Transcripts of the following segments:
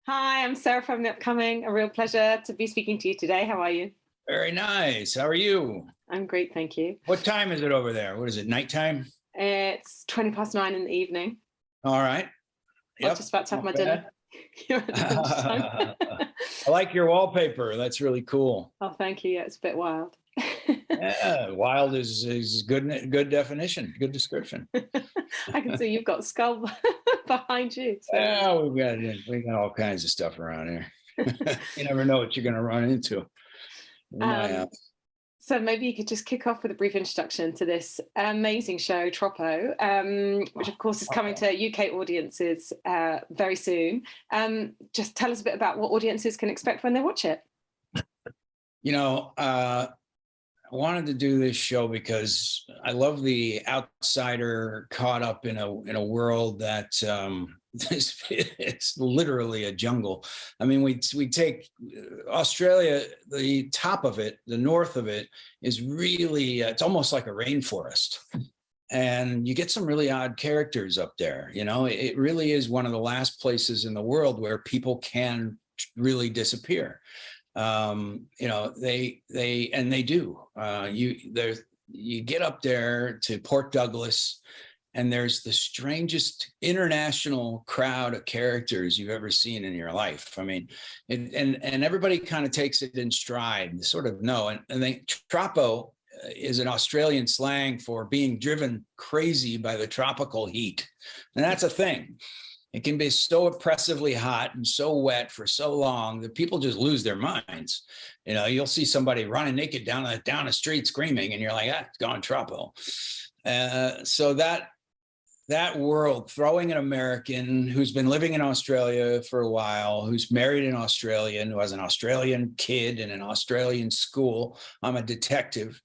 Hi, I'm Sarah from The Upcoming. A real pleasure to be speaking to you today. How are you? Very nice. How are you? I'm great, thank you. What time is it over there? What is it, nighttime? It's 20 past 9 in the evening. All right. I'm Yep. just about to have Not my dinner. bad. You're at lunchtime. I like your wallpaper. That's really cool. Oh, thank you. Yeah, it's a bit wild. Yeah, wild is good definition, good description. I can see you've got a skull behind you. So. Yeah, we got all kinds of stuff around here. You never know what you're going to run into in my Um, house. so maybe you could just kick off with a brief introduction to this amazing show, Troppo, which of course is coming to UK audiences very soon. Just tell us a bit about what audiences can expect when they watch it. I wanted to do this show because I love the outsider caught up in a world that it's literally a jungle. I mean, we take Australia, the top of it, the north of it is really it's almost like a rainforest. And you get some really odd characters up there. It really is one of the last places in the world where people can really disappear. They do. You get up there to Port Douglas, and there's the strangest international crowd of characters you've ever seen in your life. I mean, and everybody kind of takes it in stride. They sort of know. And then Troppo is an Australian slang for being driven crazy by the tropical heat, and that's a thing. It can be so oppressively hot and so wet for so long that people just lose their minds. You'll see somebody running naked down the street screaming, and you're like, it's gone Troppo. So that world, throwing an American who's been living in Australia for a while, who's married an Australian, who has an Australian kid in an Australian school. I'm a detective,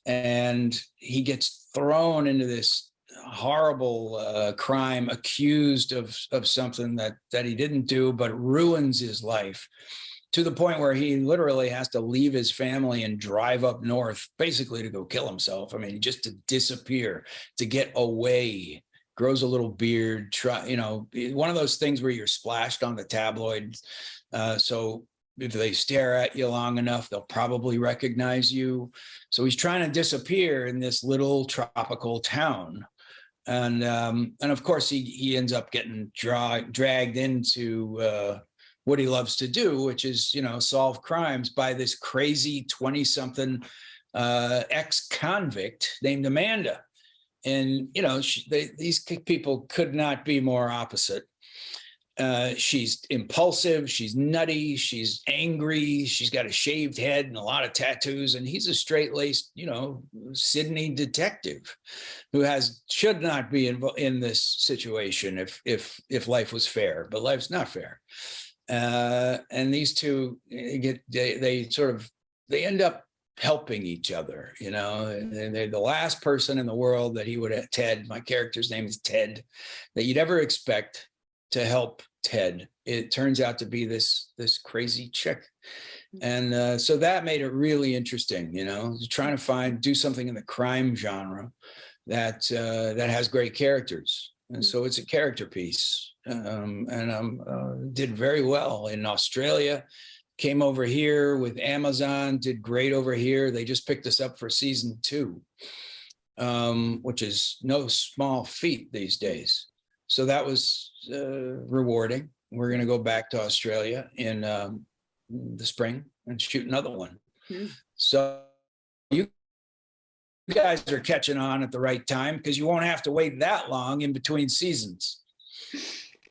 and he gets thrown into this horrible crime, accused of something that he didn't do, but ruins his life to the point where he literally has to leave his family and drive up north, basically to go kill himself. I mean, just to disappear, to get away. Grows a little beard. One of those things where you're splashed on the tabloids. So if they stare at you long enough, they'll probably recognize you. So he's trying to disappear in this little tropical town. And of course he ends up getting dragged into what he loves to do, which is solve crimes by this crazy 20-something ex-convict named Amanda. And these people could not be more opposite. She's impulsive, she's nutty, she's angry, she's got a shaved head and a lot of tattoos, and he's a straight-laced, Sydney detective who should not be in this situation if life was fair, but life's not fair. And these two they end up helping each other, and they're the last person in the world that he would have, Ted, my character's name is Ted, that you'd ever expect to help Ted. It turns out to be this crazy chick. And so that made it really interesting, trying to do something in the crime genre that has great characters. And so it's a character piece. And did very well in Australia. Came over here with Amazon, did great over here. They just picked us up for season 2, which is no small feat these days. So that was rewarding. We're going to go back to Australia in the spring and shoot another one. So you guys are catching on at the right time because you won't have to wait that long in between seasons.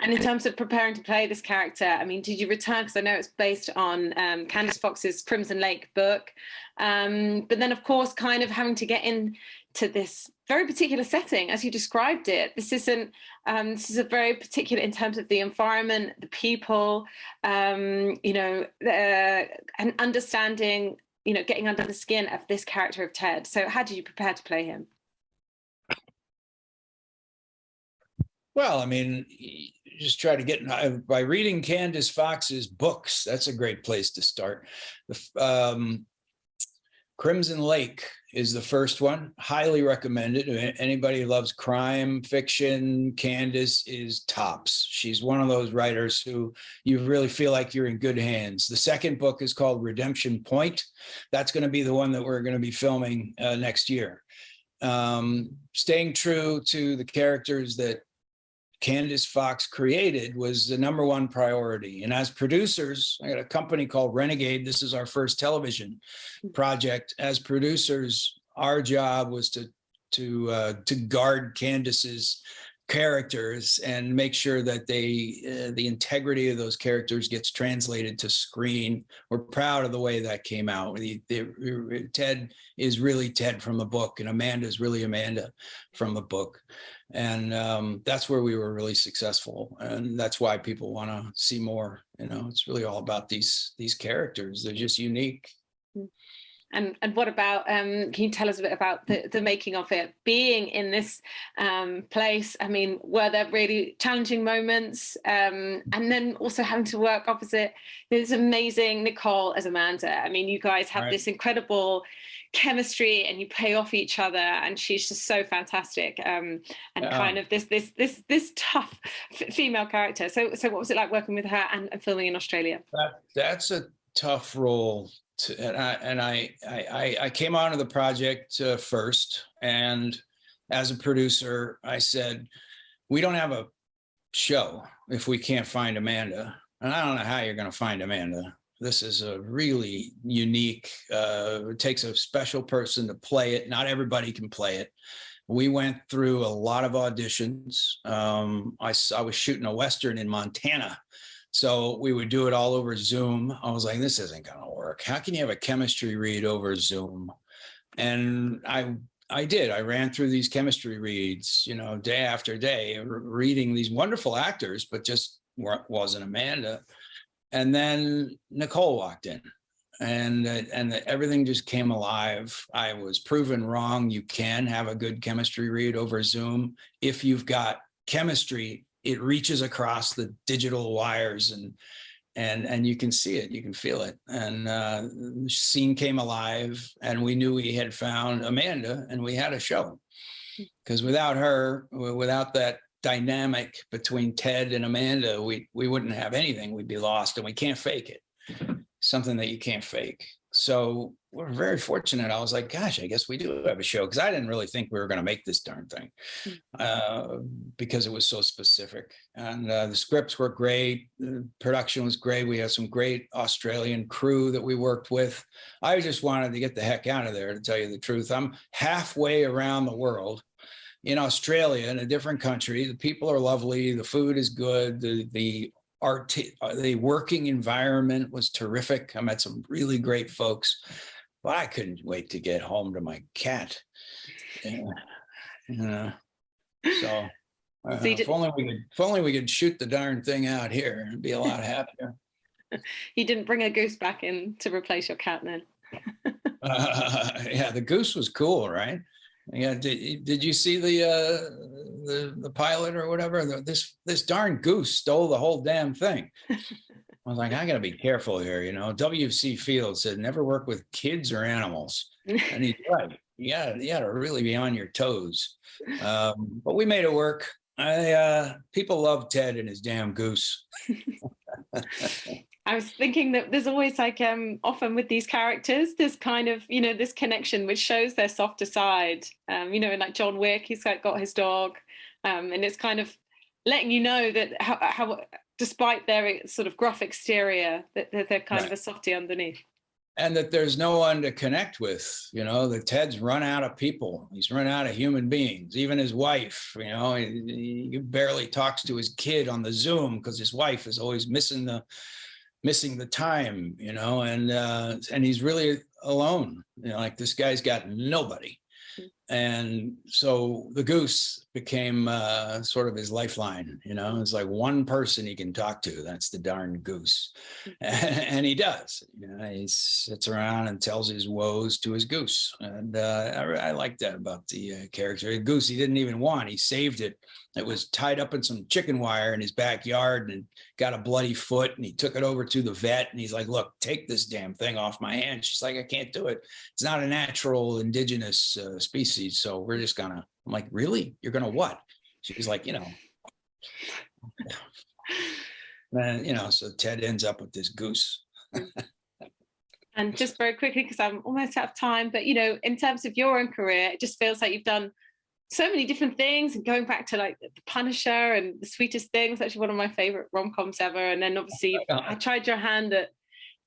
And in terms of preparing to play this character, I mean, did you return? Because I know it's based on Candice Fox's Crimson Lake book. But then, of course, kind of having to get into this very particular setting, as you described it. This isn't. This is a very particular in terms of the environment, the people, and understanding, getting under the skin of this character of Ted. So how did you prepare to play him? Well, I mean, just try to get by reading Candice Fox's books. That's a great place to start. Of Crimson Lake is the first one. Highly recommended. Anybody who loves crime fiction, Candice is tops. She's one of those writers who you really feel like you're in good hands. The second book is called Redemption Point. That's going to be the one that we're going to be filming next year. Staying true to the characters that Candice Fox created was the number one priority. And as producers, I got a company called Renegade. This is our first television project. As producers, our job was to guard Candice's characters and make sure that the integrity of those characters gets translated to screen. We're proud of the way that came out. Ted is really Ted from the book, and Amanda is really Amanda from the book. And that's where we were really successful, and that's why people want to see more. You know, it's really all about these characters. They're just unique. And what about, can you tell us a bit about the making of it, being in this place? I mean, were there really challenging moments? And then also having to work opposite this amazing Nicole as Amanda. I mean, you guys have this incredible chemistry and you play off each other, and she's just so fantastic. And kind of this tough female character. So what was it like working with her and filming in Australia? That's a tough role. And I came onto the project first, and as a producer, I said, we don't have a show if we can't find Amanda. And I don't know how you're going to find Amanda. This is a really unique, it takes a special person to play it. Not everybody can play it. We went through a lot of auditions. I was shooting a Western in Montana. So we would do it all over Zoom. I was like, this isn't going to work. How can you have a chemistry read over Zoom? And I did. I ran through these chemistry reads, you know, day after day, reading these wonderful actors, but just wasn't Amanda. And then Nicole walked in, and everything just came alive. I was proven wrong. You can have a good chemistry read over Zoom if you've got chemistry. It reaches across the digital wires, and you can see it, you can feel it. And the scene came alive, and we knew we had found Amanda, and we had a show. Because without her, without that dynamic between Ted and Amanda, we wouldn't have anything. We'd be lost, and we can't fake it. Something that you can't fake. So we're very fortunate. I was like, gosh, I guess we do have a show, because I didn't really think we were going to make this darn thing because it was so specific. And the scripts were great. The production was great. We had some great Australian crew that we worked with. I just wanted to get the heck out of there, to tell you the truth. I'm halfway around the world. In Australia, in a different country, the people are lovely. The food is good. The working environment was terrific. I met some really great folks, but I couldn't wait to get home to my cat. So if only we could shoot the darn thing out here, it'd be a lot happier. You didn't bring a goose back in to replace your cat then? Yeah, the goose was cool, right? Yeah, did you see the pilot or whatever? This darn goose stole the whole damn thing. I was like, I gotta be careful here, you know. W.C. Fields said, never work with kids or animals. And he's right. You gotta really be on your toes. But we made it work. People love Ted and his damn goose. I was thinking that there's always like often with these characters, there's kind of, you know, this connection which shows their softer side. You know, like John Wick, he's got his dog, and it's kind of letting you know that how despite their sort of gruff exterior, that they're kind of a softie underneath. And that there's no one to connect with, you know, that Ted's run out of people. He's run out of human beings, even his wife, you know, he barely talks to his kid on the Zoom because his wife is always missing the time, you know, and he's really alone, you know, like this guy's got nobody. And so the goose became sort of his lifeline, you know. It's like one person he can talk to, that's the darn goose. And he does, you know, he sits around and tells his woes to his goose. And I like that about the character. The goose he didn't even want, he saved it that was tied up in some chicken wire in his backyard and got a bloody foot. And he took it over to the vet and he's like, look, take this damn thing off my hand. She's like, I can't do it. It's not a natural indigenous species. So we're just gonna, I'm like, really? You're gonna what? She's like, you know. And, you know, so Ted ends up with this goose. And just very quickly, because I'm almost out of time, but, you know, in terms of your own career, it just feels like you've done so many different things, and going back to like The Punisher and The Sweetest Things, actually one of my favorite rom-coms ever. And then obviously I tried your hand at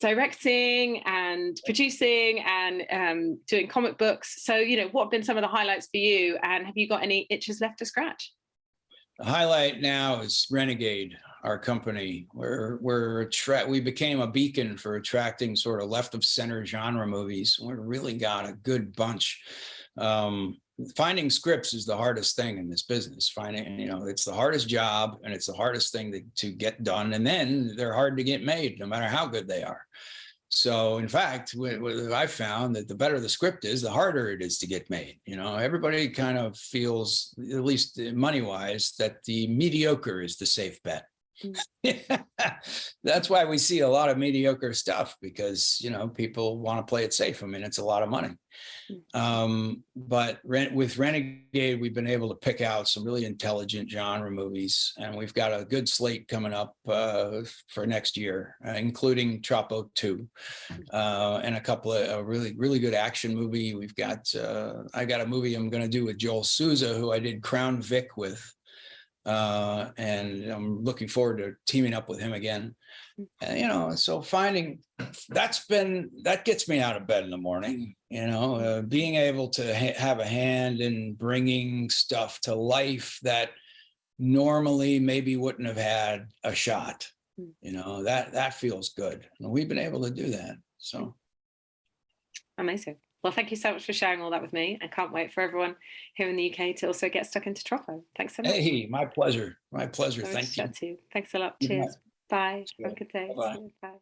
directing and producing and doing comic books. So, you know, what have been some of the highlights for you? And have you got any itches left to scratch? The highlight now is Renegade, our company. We became a beacon for attracting sort of left of center genre movies. We've really got a good bunch. Finding scripts is the hardest thing in this business. Finding, you know, it's the hardest job and it's the hardest thing to get done. And then they're hard to get made, no matter how good they are. So in fact, I found that the better the script is, the harder it is to get made. You know, everybody kind of feels, at least money-wise, that the mediocre is the safe bet. That's why we see a lot of mediocre stuff, because, you know, people want to play it safe. I mean, it's a lot of money. But with Renegade, we've been able to pick out some really intelligent genre movies, and we've got a good slate coming up for next year, including Troppo 2, and a couple of really, really good action movie. We've got, I got a movie I'm going to do with Joel Souza, who I did Crown Vic with. And I'm looking forward to teaming up with him again. And, you know, so that gets me out of bed in the morning, you know, being able to have a hand in bringing stuff to life that normally maybe wouldn't have had a shot, you know, that feels good. And we've been able to do that. So. Amazing. Well, thank you so much for sharing all that with me. I can't wait for everyone here in the UK to also get stuck into Troppo. Thanks so much. Hey, my pleasure. My pleasure. Nice Thank you. Thanks a lot. Cheers. Bye. Have a good day. Bye-bye. Bye.